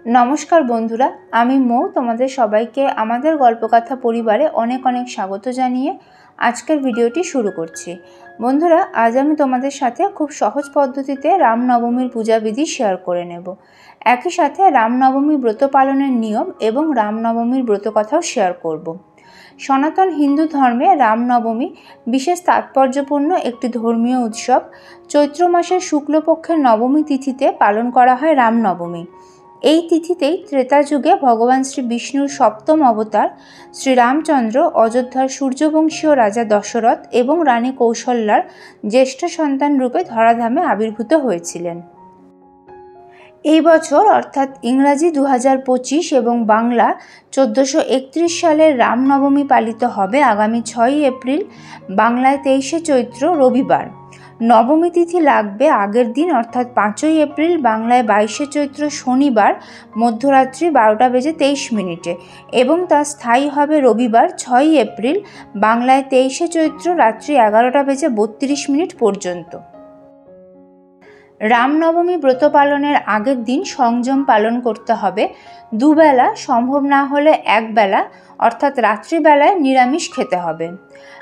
नमस्कार बंधुरा आमी मौ तोमादेर सबाइके आमादेर गल्पकथा परिवारे अनेक अनेक स्वागत जानिए आजकेर भिडियोटी शुरू करछि। बंधुरा आज आमी तोमादेर साथे खूब सहज पद्धतिते रामनवमीर पूजाविधि शेयर करे नेब। एकई साथे रामनवमी व्रत पालनेर नियम एवं रामनवमीर व्रतकथाओ शेयर करब। सनातन हिंदू धर्मे रामनवमी विशेष तात्पर्यपूर्ण एकटी धर्मीय उत्सव। चैत्र मासेर शुक्लपक्षेर नवमी तिथिते पालन करा हय रामनवमी। এই তিথিতেই ত্রেতা যুগে ভগবান শ্রী বিষ্ণুর সপ্তম অবতার শ্রী রামচন্দ্র অযোধ্যার সূর্যবংশীয় রাজা দশরথ এবং রানী কৌশল্যার জ্যেষ্ঠ সন্তান রূপে ধরাধামে আবির্ভূত হয়েছিলেন। এই বছর অর্থাৎ ইংরাজি 2025 এবং বাংলা 1431 সালের রামনবমী পালিত হবে আগামী 6 এপ্রিল, বাংলায় 23 চৈত্র রবিবার। नवमी तिथि लागबे आगेर दिन अर्थात 5 एप्रिल, बांगलाय 22 चैत्र शनिवार मध्यरात्रि 12:23 एवं ता स्थायी हबे रविवार 6 एप्रिल, बांगलाय 23 चैत्र रात्रि 11:32 पर्यन्त। रामनवमी व्रत पालनेर आगेर दिन संयम पालन करते हबे। दुबेला सम्भव ना होले एक बेला अर्थात रात्रि बेलाय निरामिष खेते हबे।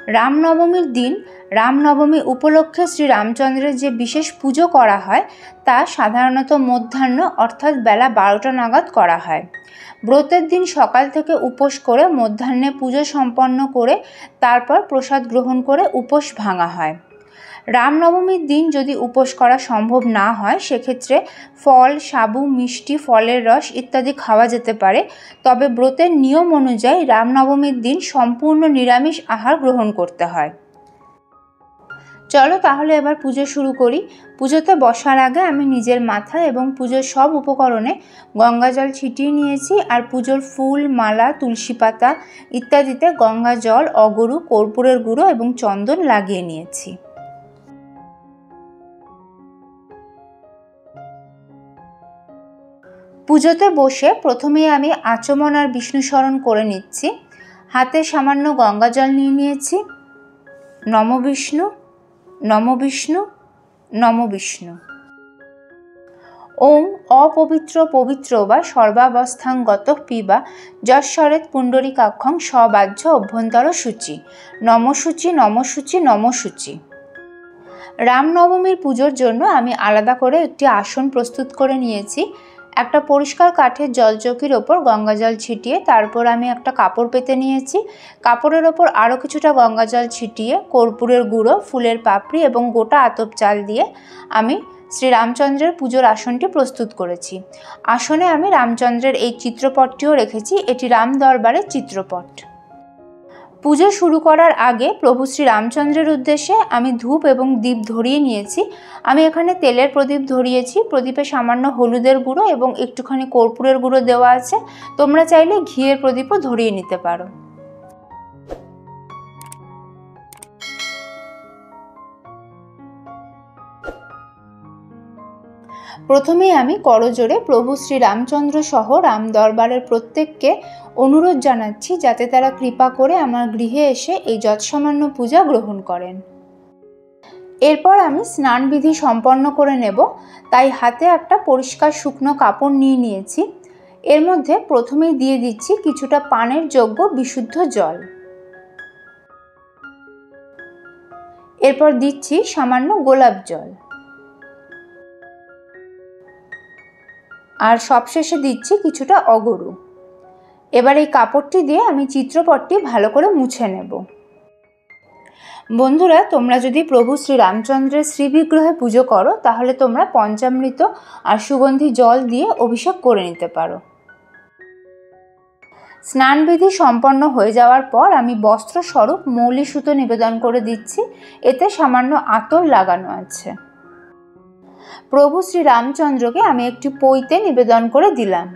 रामनवमीर दिन रामनवमी उपलक्षे श्री रामचंद्रेर जे विशेष पुजो करा हय ता साधारणत मध्याह्न अर्थात बेला 12टा नागाद करा हय। व्रतेर दिन सकाल थेके उपोस करे मध्याह्ने पुजो सम्पन्न करे तारपर प्रसाद ग्रहण करे उपोस भांगा हय। रामनवमीर दिन यदि उपोस करा सम्भव ना हय सेक्षेत्रे फल, साबु, मिष्टि, फलेर रस इत्यादि खावा जेते पारे। तबे व्रतेर नियम अनुयायी रामनवमीर दिन सम्पूर्ण निरामिष आहार ग्रहण करते हय। चलो ताहले एबार पुजो शुरू करी। पुजोते बसार आगे आमी निजेर माथा एवं पुजोर सब उपकरणे गंगा जल छिटिए निएछि और पुजोर फुल, माला, तुलसी पाता इत्यादिते गंगा जल, अगरु, कर्पूरेर गुड़ो एवं चंदन लागिए निएछि। पुजोते बसे प्रथमेई आमी आचमन और विष्णु स्मरण करे निচ্ছি। हाथे सामान्य गंगा जल निये निएछि। नमो विष्णु, नमो विष्णु, नमो विष्णु। ओम अपवित्र पवित्र वा सर्वावस्थां गतः पिबा यस्सरेत् पुंडरीकाक्षं सबाह्य अभ्यन्तर शुचि। नमो शुचि, नमो शुचि, नमो शुचि। रामनवमीर पुजोर जोन्नो आमी आलादा करे एकटी आसन प्रस्तुत करे निएछि। একটা পরিষ্কার কাঠের জলচৌকির ওপর গঙ্গা জল ছিটিয়ে তারপর আমি একটা কাপড় পেতে নিয়েছি। কাপড়ের ওপর আরও কিছুটা গঙ্গা জল ছিটিয়ে কর্পূরের গুঁড়ো, ফুলের পাপড়ি এবং গোটা আতপ চাল দিয়ে আমি শ্রী রামচন্দ্রের পুজোর আসনটি প্রস্তুত করেছি। আসনে আমি রামচন্দ্রের এই চিত্রপটটিও রেখেছি। এটি রাম দরবারের চিত্রপট। পুজো শুরু করার আগে প্রভু শ্রী রামচন্দ্রের উদ্দেশ্যে আমি ধূপ এবং দীপ ধরিয়ে নিয়েছি। আমি এখানে তেলের প্রদীপ ধরিয়েছি। প্রদীপে সামান্য হলুদের গুঁড়ো এবং একটুখানি কর্পূরের গুঁড়ো দেওয়া আছে। তোমরা চাইলে ঘিয়ের প্রদীপও ধরিয়ে নিতে পারো। প্রথমেই আমি করজোড়ে প্রভু শ্রী রামচন্দ্র সহ রাম দরবারের প্রত্যেককে অনুরোধ জানাচ্ছি যাতে তারা কৃপা করে আমার গৃহে এসে এই যৎসামান্য পূজা গ্রহণ করেন। এরপর আমি স্নান বিধি সম্পন্ন করে নেব, তাই হাতে একটা পরিষ্কার শুকনো কাপড় নিয়ে নিয়েছি। এর মধ্যে প্রথমেই দিয়ে দিচ্ছি কিছুটা পানের যোগ্য বিশুদ্ধ জল। এরপর দিচ্ছি সামান্য গোলাপ জল আর সবশেষে দিচ্ছি কিছুটা অগরু। এবার এই কাপড়টি দিয়ে আমি চিত্রপটটি ভালো করে মুছে নেব। বন্ধুরা, তোমরা যদি প্রভু শ্রী রামচন্দ্রের শ্রীবিগ্রহে পুজো করো তাহলে তোমরা পঞ্চামৃত আর সুগন্ধি জল দিয়ে অভিষেক করে নিতে পারো। স্নানবিধি সম্পন্ন হয়ে যাওয়ার পর আমি বস্ত্র স্বরূপ মৌলি সুতো নিবেদন করে দিচ্ছি। এতে সামান্য আতর লাগানো আছে। প্রভু শ্রী রামচন্দ্রকে আমি একটি পৈতে নিবেদন করে দিলাম।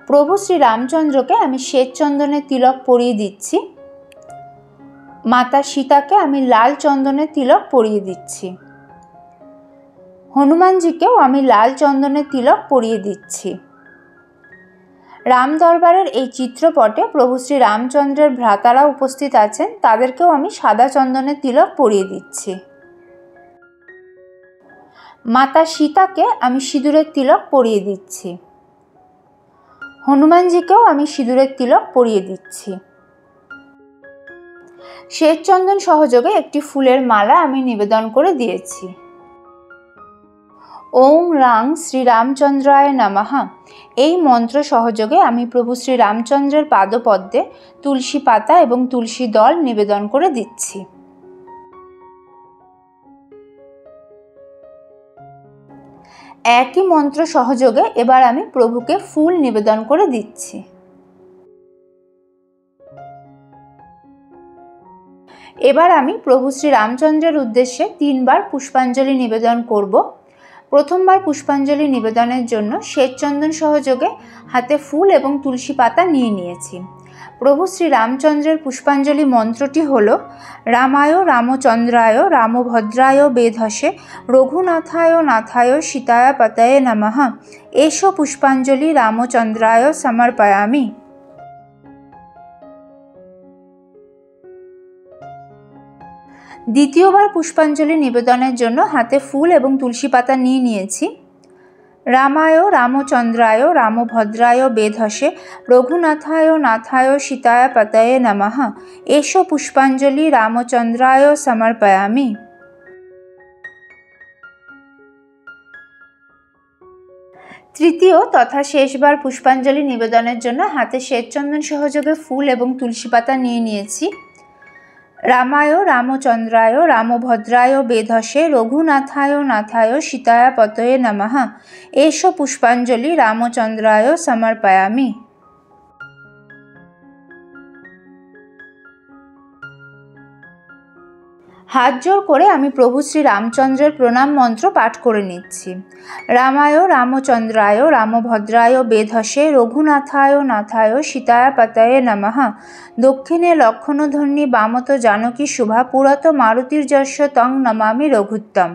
প্রভু শ্রী রামচন্দ্রকে আমি শ্বেত চন্দনের তিলক পরিয়ে দিচ্ছি। মাতা সীতাকে আমি লাল চন্দনের তিলক পরিয়ে দিচ্ছি। হনুমানজিকেও আমি লাল চন্দনের তিলক পরিয়ে দিচ্ছি। রাম দরবারের এই চিত্রপটে প্রভু শ্রী রামচন্দ্রের ভ্রাতারা উপস্থিত আছেন, তাদেরকেও আমি সাদা চন্দনের তিলক পরিয়ে দিচ্ছি। माता सीता के आमी सिंदूरेर तिलक परिए दिচ্ছি। হনুমানজিকেও আমি সিঁদুরের তিলক পরিয়ে দিচ্ছি। শ্বেত চন্দন সহযোগে একটি ফুলের মালা আমি নিবেদন করে দিয়েছি। ওং রাং শ্রীরামচন্দ্রায় নমঃ এই মন্ত্র সহযোগে আমি প্রভু শ্রীরামচন্দ্রের পাদপদ্মে তুলসী পাতা এবং তুলসী দল নিবেদন করে দিচ্ছি। একই মন্ত্র সহযোগে এবার আমি প্রভুকে ফুল নিবেদন করে দিচ্ছি। এবার আমি প্রভু শ্রীরামচন্দ্রের উদ্দেশ্যে 3 বার পুষ্পাঞ্জলি নিবেদন করব। প্রথমবার পুষ্পাঞ্জলি নিবেদনের জন্য শ্বেতচন্দন সহযোগে হাতে ফুল এবং তুলসী পাতা নিয়ে নিয়েছি। প্রভু শ্রীরামচন্দ্রের পুষ্পাঞ্জলি মন্ত্রটি হল রামায় রামচন্দ্রায় রামভদ্রায় বেধসে রঘুনাথায় নাথায় সীতায় পতয়ে নমঃ এষো পুষ্পাঞ্জলি রামচন্দ্রায় সমর্পয়ামি। দ্বিতীয়বার পুষ্পাঞ্জলি নিবেদনের জন্য হাতে ফুল এবং তুলসী পাতা নিয়ে নিয়েছি। রামায় রামচন্দ্রায় রামভদ্রায় বেধসে রঘুনাথায় নাথায় সীতায় পতয়ে নমঃ এষো পুষ্পাঞ্জলি রামচন্দ্রায় সমর্পয়ামি। তৃতীয় তথা শেষবার পুষ্পাঞ্জলি নিবেদনের জন্য হাতে শ্বেতচন্দন সহযোগে ফুল এবং তুলসী পাতা নিয়ে নিয়েছি। রামায় রামচন্দ্রায় রামভদ্রায় বেধসে রঘুনাথায় নাথায় সীতায় পতয়ে নমঃ এষো পুষ্পাঞ্জলি রামচন্দ্রায় সমর্পয়ামি। হাত জোড় করে আমি প্রভু শ্রী রামচন্দ্রের প্রণাম মন্ত্র পাঠ করে নিচ্ছি। রামায় রামচন্দ্রায় রামভদ্রায় বেধসে রঘুনাথায় নাথায় সীতায় পতয়ে নমঃ দক্ষিণে লক্ষণধ্বনি বামত জানকী শুভা পুরত মারুতির যস্য তং নমামি রঘুত্তম।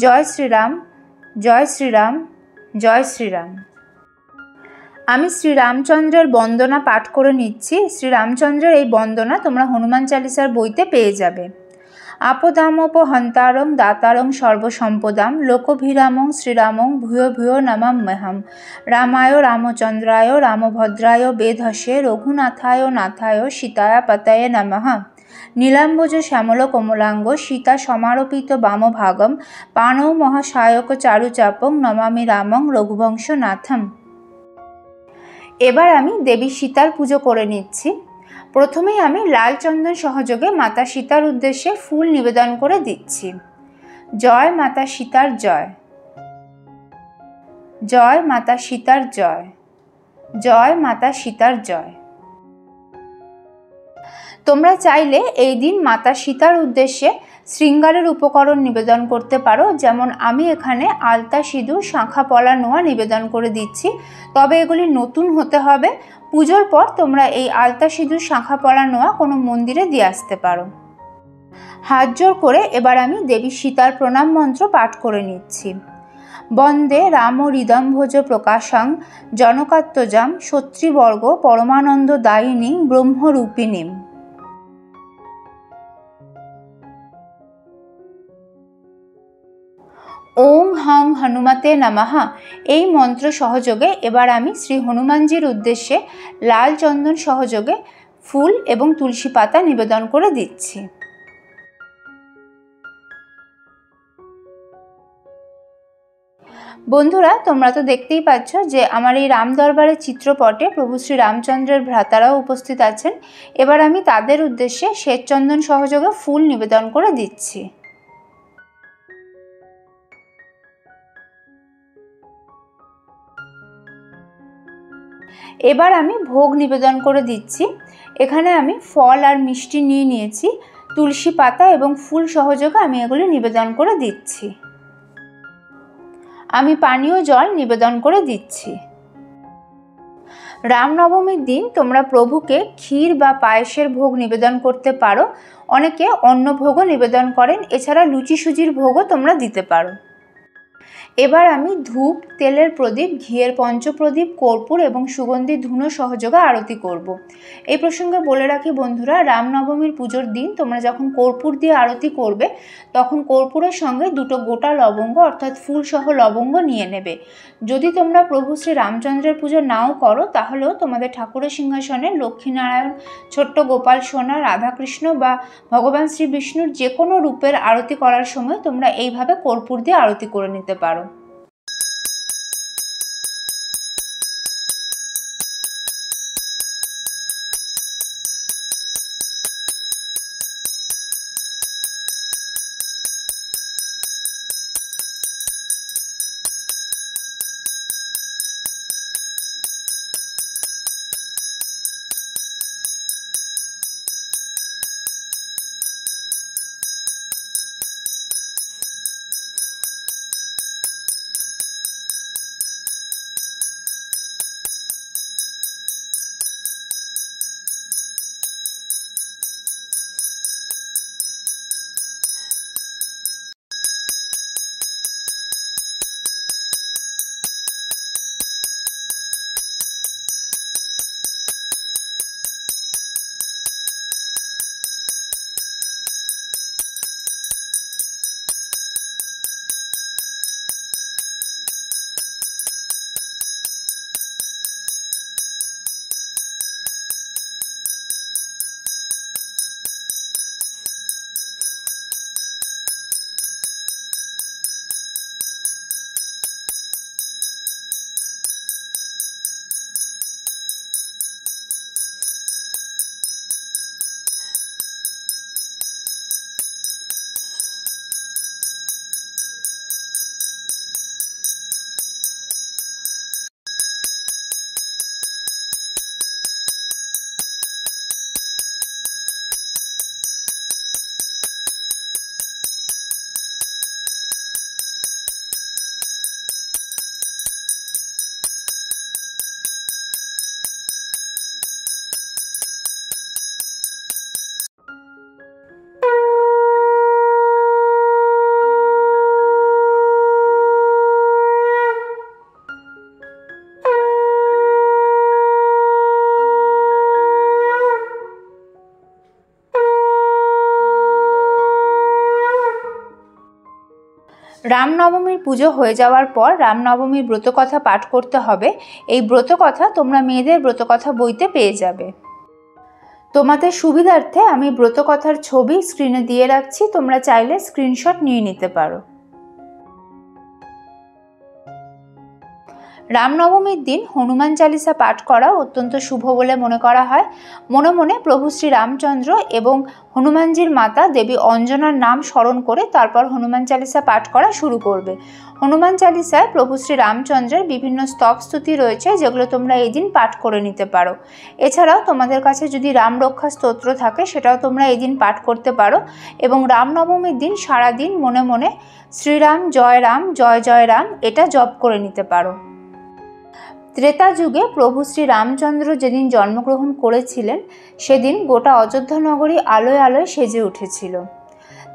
জয় শ্রীরাম, জয় শ্রীরাম, জয় শ্রীরাম। আমি শ্রীরামচন্দ্রের বন্দনা পাঠ করে নিচ্ছি। শ্রীরামচন্দ্রের এই বন্দনা তোমরা হনুমান চালিসার বইতে পেয়ে যাবে। আপদামোপহন্তারং দাতারং সর্বসম্পদাম লোকভিরামং শ্রীরামং ভূয় ভূয় নমাম্যহম রামায় রামচন্দ্রায় রামভদ্রায় বেধসে রঘুনাথায় নাথায় সীতায় পতয়ে নমঃ নীলাম্বুজ শ্যামল কমলাঙ্গ সীতা সমারোপিত বামভাগম পাণৌ মহাসায়ক চারুচাপং নমামি রামং রঘুবংশনাথম। এবার আমি দেবী সীতার পুজো করে নিচ্ছি। প্রথমেই আমি লাল চন্দন সহযোগে মাতা সীতার উদ্দেশ্যে ফুল নিবেদন করে দিচ্ছি। জয় মাতা সীতার জয়, জয় মাতা সীতার জয়, জয় মাতা সীতার জয়। তোমরা চাইলে এই দিন মাতা সীতার উদ্দেশ্যে শৃঙ্গারের উপকরণ নিবেদন করতে পারো, যেমন আমি এখানে আলতা, সিঁদুর, শাঁখা পলা, নোয়া নিবেদন করে দিচ্ছি। তবে এগুলি নতুন হতে হবে। পুজোর পর তোমরা এই আলতা, সিঁদুর, শাঁখা পলা, নোয়া কোনো মন্দিরে দিয়ে আসতে পারো। হাত জোড় করে এবার আমি দেবী সীতার প্রণাম মন্ত্র পাঠ করে নিচ্ছি। বন্দে রাম হৃদম্ভোজ প্রকাশং জনকাত্মজাম সত্রীবর্গ পরমানন্দ দায়িনী ব্রহ্মরূপিণীম। ওং হং হনুমতে নমঃ এই মন্ত্র সহযোগে এবার আমি শ্রী হনুমানজির উদ্দেশ্যে লাল চন্দন সহযোগে ফুল এবং তুলসী পাতা নিবেদন করে দিচ্ছি। বন্ধুরা, তোমরা তো দেখতেই পাচ্ছ যে আমার এই রাম দরবারের চিত্রপটে প্রভু শ্রী রামচন্দ্রের ভ্রাতারাও উপস্থিত আছেন। এবার আমি তাদের উদ্দেশ্যে শ্বেতচন্দন সহযোগে ফুল নিবেদন করে দিচ্ছি। এবার আমি ভোগ নিবেদন করে দিচ্ছি। এখানে আমি ফল আর মিষ্টি নিয়ে নিয়েছি। তুলসী পাতা এবং ফুল সহযোগে আমি এগুলি নিবেদন করে দিচ্ছি। আমি পানীয় জল নিবেদন করে দিচ্ছি। রামনবমীর দিন তোমরা প্রভুকে ক্ষীর বা পায়েসের ভোগ নিবেদন করতে পারো। অনেকে অন্ন ভোগও নিবেদন করেন। এছাড়া লুচি সুজির ভোগও তোমরা দিতে পারো। এবার আমি ধূপ, তেলের প্রদীপ, ঘিয়ের পঞ্চপ্রদীপ, কর্পূর এবং সুগন্ধি ধুনো সহযোগে আরতি করব। এই প্রসঙ্গে বলে রাখি বন্ধুরা, রামনবমীর পুজোর দিন তোমরা যখন কর্পূর দিয়ে আরতি করবে তখন কর্পূরের সঙ্গে 2টো গোটা লবঙ্গ অর্থাৎ ফুলসহ লবঙ্গ নিয়ে নেবে। যদি তোমরা প্রভু শ্রী রামচন্দ্রের পুজো নাও করো তাহলেও তোমাদের ঠাকুরের সিংহাসনে লক্ষ্মীনারায়ণ, ছোট্ট গোপাল সোনা, রাধাকৃষ্ণ বা ভগবান শ্রী বিষ্ণুর যে কোনো রূপের আরতি করার সময় তোমরা এইভাবে কর্পূর দিয়ে আরতি করে নিতে পারো। রামনবমীর পুজো হয়ে যাওয়ার পর রামনবমীর ব্রতকথা পাঠ করতে হবে। এই ব্রতকথা তোমরা মেয়েদের ব্রতকথা বইতে পেয়ে যাবে। তোমাদের সুবিধার্থে আমি ব্রতকথার ছবি স্ক্রিনে দিয়ে রাখছি, তোমরা চাইলে স্ক্রিনশট নিয়ে নিতে পারো। রামনবমীর দিন হনুমান চালিসা পাঠ করা অত্যন্ত শুভ বলে মনে করা হয়। মনে মনে প্রভু শ্রী রামচন্দ্র এবং হনুমানজির মাতা দেবী অঞ্জনার নাম স্মরণ করে তারপর হনুমান চালিসা পাঠ করা শুরু করবে। হনুমান চালিসায় প্রভু শ্রী রামচন্দ্রের বিভিন্ন স্তব স্তুতি রয়েছে যেগুলো তোমরা এই দিন পাঠ করে নিতে পারো। এছাড়াও তোমাদের কাছে যদি রাম রক্ষা স্তোত্র থাকে সেটাও তোমরা এই দিন পাঠ করতে পারো এবং রামনবমীর দিন সারাদিন মনে মনে শ্রীরাম জয় রাম জয় জয় রাম এটা জপ করে নিতে পারো। ত্রেতা যুগে প্রভু শ্রী রামচন্দ্র যেদিন জন্মগ্রহণ করেছিলেন সেদিন গোটা অযোধ্যা নগরী আলোয় আলোয় সেজে উঠেছিল।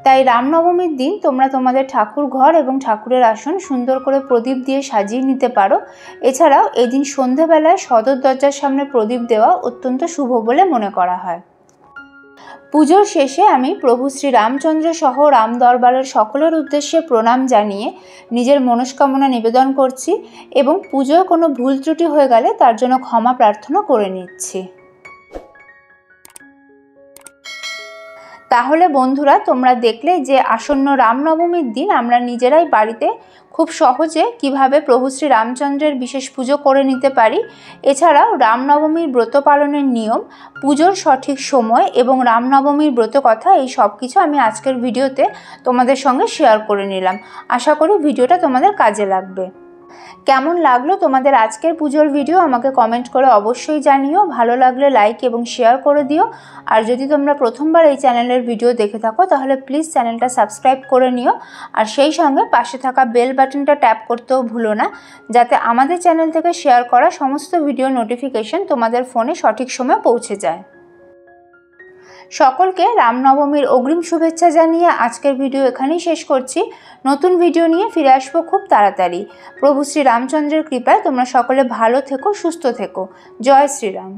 তাই রামনবমীর দিন তোমরা তোমাদের ঠাকুর ঘর এবং ঠাকুরের আসন সুন্দর করে প্রদীপ দিয়ে সাজিয়ে নিতে পারো। এছাড়াও এদিন সন্ধ্যাবেলায় সদর দরজার সামনে প্রদীপ দেওয়া অত্যন্ত শুভ বলে মনে করা হয়। পুজোর শেষে আমি প্রভু শ্রী রামচন্দ্র সহ রাম দরবারের সকলের উদ্দেশ্যে প্রণাম জানিয়ে নিজের মনস্কামনা নিবেদন করছি এবং পুজোয় কোনো ভুল ত্রুটি হয়ে গেলে তার জন্য ক্ষমা প্রার্থনা করে নিচ্ছি। তাহলে বন্ধুরা তোমরা দেখলে যে আসন্ন রামনবমীর দিন আমরা নিজেরাই বাড়িতে খুব সহজে কিভাবে প্রভু শ্রী রামচন্দ্রের বিশেষ পুজো করে নিতে পারি। এছাড়াও রামনবমীর ব্রত পালনের নিয়ম, পুজোর সঠিক সময় এবং রামনবমীর ব্রত কথা এই সব কিছু আমি আজকের ভিডিওতে তোমাদের সঙ্গে শেয়ার করে নিলাম। আশা করি ভিডিওটা তোমাদের কাজে লাগবে। কেমন লাগলো তোমাদের আজকের পুজোর ভিডিও আমাকে কমেন্ট করে অবশ্যই জানিও। ভালো লাগলে লাইক এবং শেয়ার করে দিও। আর যদি তোমরা প্রথমবার এই চ্যানেলের ভিডিও দেখে থাকো তাহলে প্লিজ চ্যানেলটা সাবস্ক্রাইব করে নিও আর সেই সঙ্গে পাশে থাকা বেল বাটনটা ট্যাপ করতেও ভুলো না, যাতে আমাদের চ্যানেল থেকে শেয়ার করা সমস্ত ভিডিও নোটিফিকেশন তোমাদের ফোনে সঠিক সময়ে পৌঁছে যায়। সকলকে রামনবমীর অগ্রিম শুভেচ্ছা জানিয়ে আজকের ভিডিও এখানেই শেষ করছি। নতুন ভিডিও নিয়ে ফিরে আসবো খুব তাড়াতাড়ি। প্রভু শ্রী রামচন্দ্রের কৃপায় তোমরা সকলে ভালো থেকো, সুস্থ থেকো। জয় শ্রীরাম।